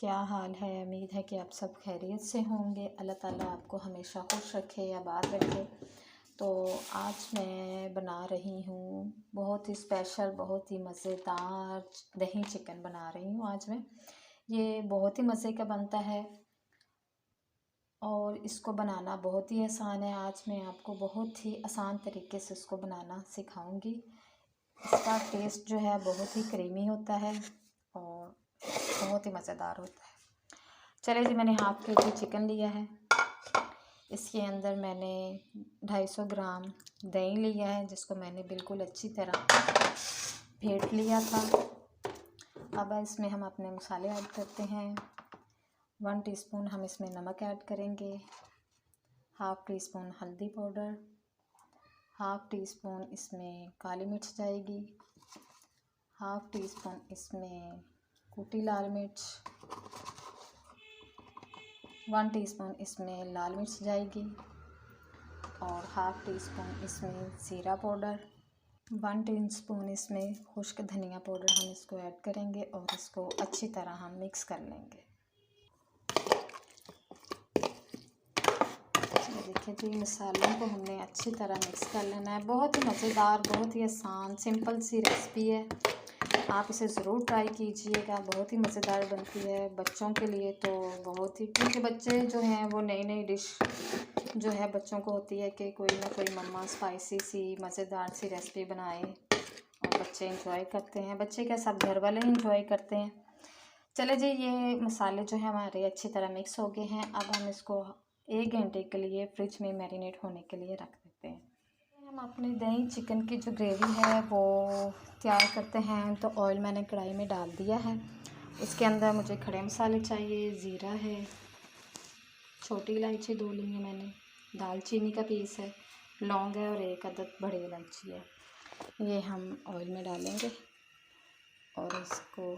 क्या हाल है। उम्मीद है कि आप सब खैरियत से होंगे। अल्लाह ताला आपको हमेशा खुश रखे, आबाद रखे। तो आज मैं बना रही हूँ बहुत ही स्पेशल, बहुत ही मज़ेदार दही चिकन बना रही हूँ आज मैं। ये बहुत ही मज़े का बनता है और इसको बनाना बहुत ही आसान है। आज मैं आपको बहुत ही आसान तरीके से इसको बनाना सिखाऊंगी। इसका टेस्ट जो है बहुत ही क्रीमी होता है और बहुत ही मज़ेदार होता है। चलिए जी, मैंने हाफ़ के जी चिकन लिया है। इसके अंदर मैंने 250 ग्राम दही लिया है, जिसको मैंने बिल्कुल अच्छी तरह फेंट लिया था। अब इसमें हम अपने मसाले ऐड करते हैं। 1 टीस्पून हम इसमें नमक ऐड करेंगे, हाफ़ टी स्पून हल्दी पाउडर, हाफ़ टी स्पून इसमें काली मिर्च जाएगी, हाफ़ टी स्पून इसमें कुटी लाल मिर्च, 1 टीस्पून इसमें लाल मिर्च जाएगी और हाफ़ टी स्पून इसमें ज़ीरा पाउडर, 1 टीस्पून इसमें खुश्क धनिया पाउडर हम इसको ऐड करेंगे और इसको अच्छी तरह हम मिक्स कर लेंगे। देखिए जी, मसालों को हमने अच्छी तरह मिक्स कर लेना है। बहुत ही मज़ेदार, बहुत ही आसान, सिंपल सी रेसिपी है। आप इसे ज़रूर ट्राई कीजिएगा। बहुत ही मज़ेदार बनती है बच्चों के लिए तो बहुत ही, क्योंकि बच्चे जो हैं वो नई नई डिश जो है बच्चों को होती है कि कोई ना कोई मम्मा स्पाइसी सी मज़ेदार सी रेसिपी बनाए और बच्चे इंजॉय करते हैं। बच्चे क्या, सब घर वाले इंजॉय करते हैं। चले जी, ये मसाले जो है हमारे अच्छी तरह मिक्स हो गए हैं। अब हम इसको 1 घंटे के लिए फ्रिज में मैरिनेट होने के लिए रख देते हैं। हम अपने दही चिकन की जो ग्रेवी है वो तैयार करते हैं। तो ऑयल मैंने कढ़ाई में डाल दिया है। इसके अंदर मुझे खड़े मसाले चाहिए, ज़ीरा है, छोटी इलायची 2 ली है मैंने, दालचीनी का पीस है, लौंग है और 1 अदद बड़ी इलायची है। ये हम ऑयल में डालेंगे और इसको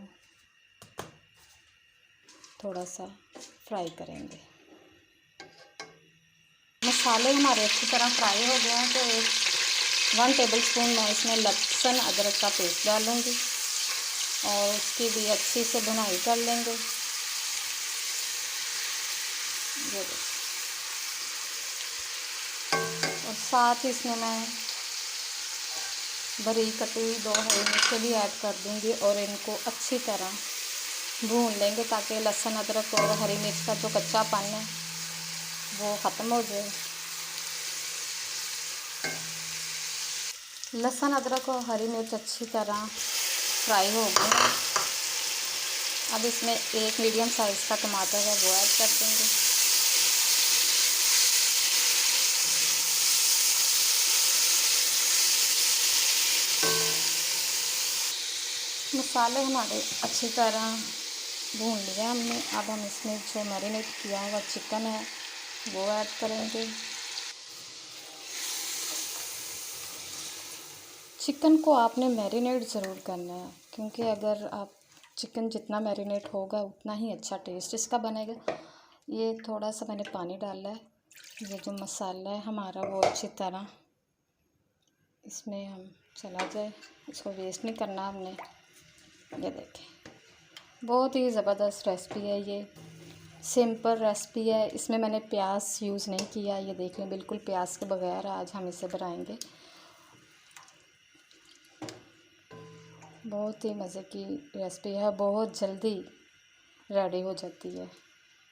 थोड़ा सा फ्राई करेंगे। मसाले हमारे अच्छी तरह फ्राई हो गए हैं तो 1 टेबलस्पून मैं इसमें लहसुन अदरक का पेस्ट डालूँगी और उसकी भी अच्छी से भुनाई कर लेंगे। ये देखिए, और साथ ही इसमें मैं बारीक कटी हुई 2 हरी मिर्च भी ऐड कर दूँगी और इनको अच्छी तरह भून लेंगे ताकि लहसुन अदरक और हरी मिर्च का जो कच्चापन है वो ख़त्म हो जाए। लहसुन अदरक और हरी मिर्च अच्छी तरह फ्राई हो गए। अब इसमें 1 मीडियम साइज़ का टमाटर है वो ऐड कर देंगे। मसाले हमारे अच्छी तरह भून लिए हमने। अब हम इसमें जो मैरिनेट किया हुआ चिकन है वो ऐड करेंगे। चिकन को आपने मैरिनेट ज़रूर करना है, क्योंकि अगर आप चिकन जितना मैरिनेट होगा उतना ही अच्छा टेस्ट इसका बनेगा। ये थोड़ा सा मैंने पानी डाला है। ये जो मसाला है हमारा वो अच्छी तरह इसमें हम चला जाए, इसको वेस्ट नहीं करना हमने। ये देखें, बहुत ही ज़बरदस्त रेसिपी है ये, सिंपल रेसिपी है। इसमें मैंने प्याज यूज़ नहीं किया। ये देख लें, बिल्कुल प्याज के बगैर आज हम इसे बनाएंगे। बहुत ही मज़े की रेसिपी है, बहुत जल्दी रेडी हो जाती है,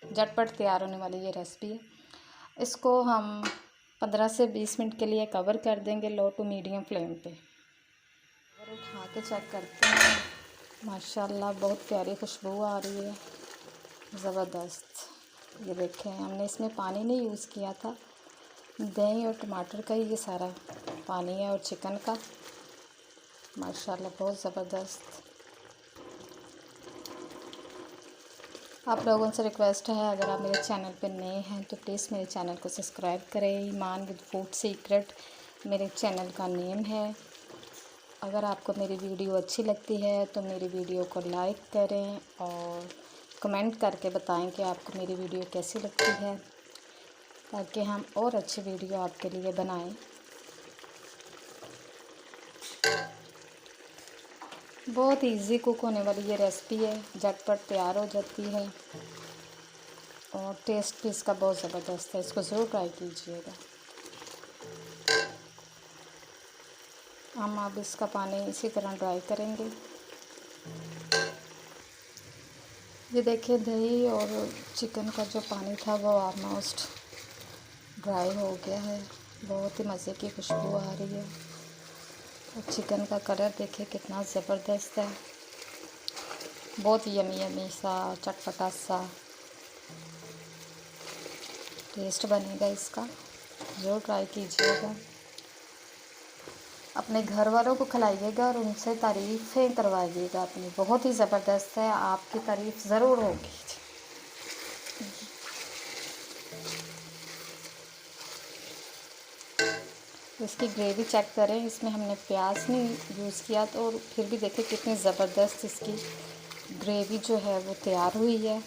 झटपट तैयार होने वाली ये रेसिपी है। इसको हम 15 से 20 मिनट के लिए कवर कर देंगे लो टू मीडियम फ्लेम पे। और उठा के चेक करते हैं, माशाल्लाह बहुत प्यारी खुशबू आ रही है, ज़बरदस्त। ये देखें, हमने इसमें पानी नहीं यूज़ किया था, दही और टमाटर का ही ये सारा पानी है और चिकन का। माशाल्लाह बहुत ज़बरदस्त। आप लोगों से रिक्वेस्ट है, अगर आप मेरे चैनल पर नए हैं तो प्लीज़ मेरे चैनल को सब्सक्राइब करें। ईमान विद फूड सीक्रेट मेरे चैनल का नेम है। अगर आपको मेरी वीडियो अच्छी लगती है तो मेरी वीडियो को लाइक करें और कमेंट करके बताएं कि आपको मेरी वीडियो कैसी लगती है, ताकि हम और अच्छी वीडियो आपके लिए बनाएं। बहुत इजी कुक होने वाली ये रेसिपी है, झटपट तैयार हो जाती है और टेस्ट भी इसका बहुत ज़बरदस्त है। इसको ज़रूर ट्राई कीजिएगा। हम अब इसका पानी इसी तरह ड्राई करेंगे। ये देखिए दही और चिकन का जो पानी था वो ऑलमोस्ट ड्राई हो गया है। बहुत ही मज़े की खुशबू आ रही है और चिकन का कलर देखिए कितना ज़बरदस्त है। बहुत यमी यमी सा चटपटा सा टेस्ट बनेगा इसका। ज़रूर ट्राई कीजिएगा। अपने घर वालों को खिलाइएगा और उनसे तारीफ़ें करवाइएगा अपनी। बहुत ही ज़बरदस्त है, आपकी तारीफ़ ज़रूर होगी। इसकी ग्रेवी चेक करें, इसमें हमने प्याज नहीं यूज़ किया तो फिर भी देखिए कितनी ज़बरदस्त इसकी ग्रेवी जो है वो तैयार हुई है।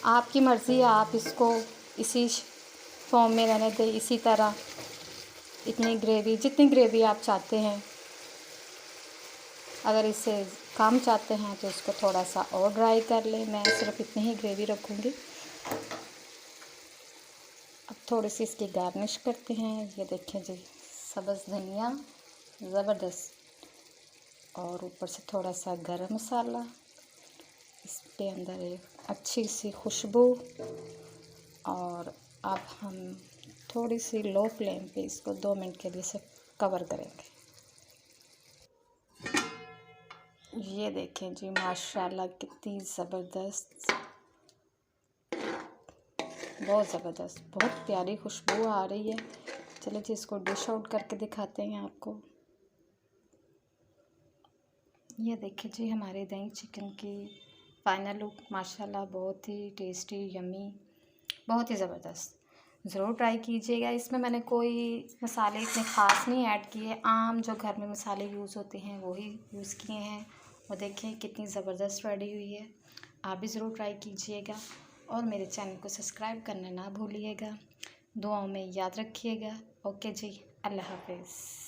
आपकी मर्ज़ी है, आप इसको इसी फॉर्म में रहने दें, इसी तरह इतनी ग्रेवी, जितनी ग्रेवी आप चाहते हैं। अगर इससे कम चाहते हैं तो इसको थोड़ा सा और ड्राई कर लें। मैं सिर्फ इतनी ही ग्रेवी रखूँगी। अब थोड़ी सी इसकी गार्निश करते हैं। ये देखें जी, सब्ज़ धनिया ज़बरदस्त और ऊपर से थोड़ा सा गरम मसाला। इसके अंदर एक अच्छी सी खुशबू। और अब हम थोड़ी सी लो फ्लेम पे इसको 2 मिनट के लिए से कवर करेंगे। ये देखें जी, माशाल्लाह कितनी ज़बरदस्त, बहुत ज़बरदस्त, बहुत प्यारी खुशबू आ रही है। चलिए जी, इसको डिश आउट करके दिखाते हैं आपको। ये देखिए जी, हमारे दही चिकन की फाइनल लुक। माशाल्लाह बहुत ही टेस्टी, यमी, बहुत ही ज़बरदस्त। ज़रूर ट्राई कीजिएगा। इसमें मैंने कोई मसाले इतने ख़ास नहीं ऐड किए, आम जो घर में मसाले यूज़ होते हैं वही यूज़ किए हैं। और देखें कितनी ज़बरदस्त रेडी हुई है। आप भी ज़रूर ट्राई कीजिएगा और मेरे चैनल को सब्सक्राइब करना ना भूलिएगा। दुआओं में याद रखिएगा। ओके जी, अल्लाह हाफ़िज़।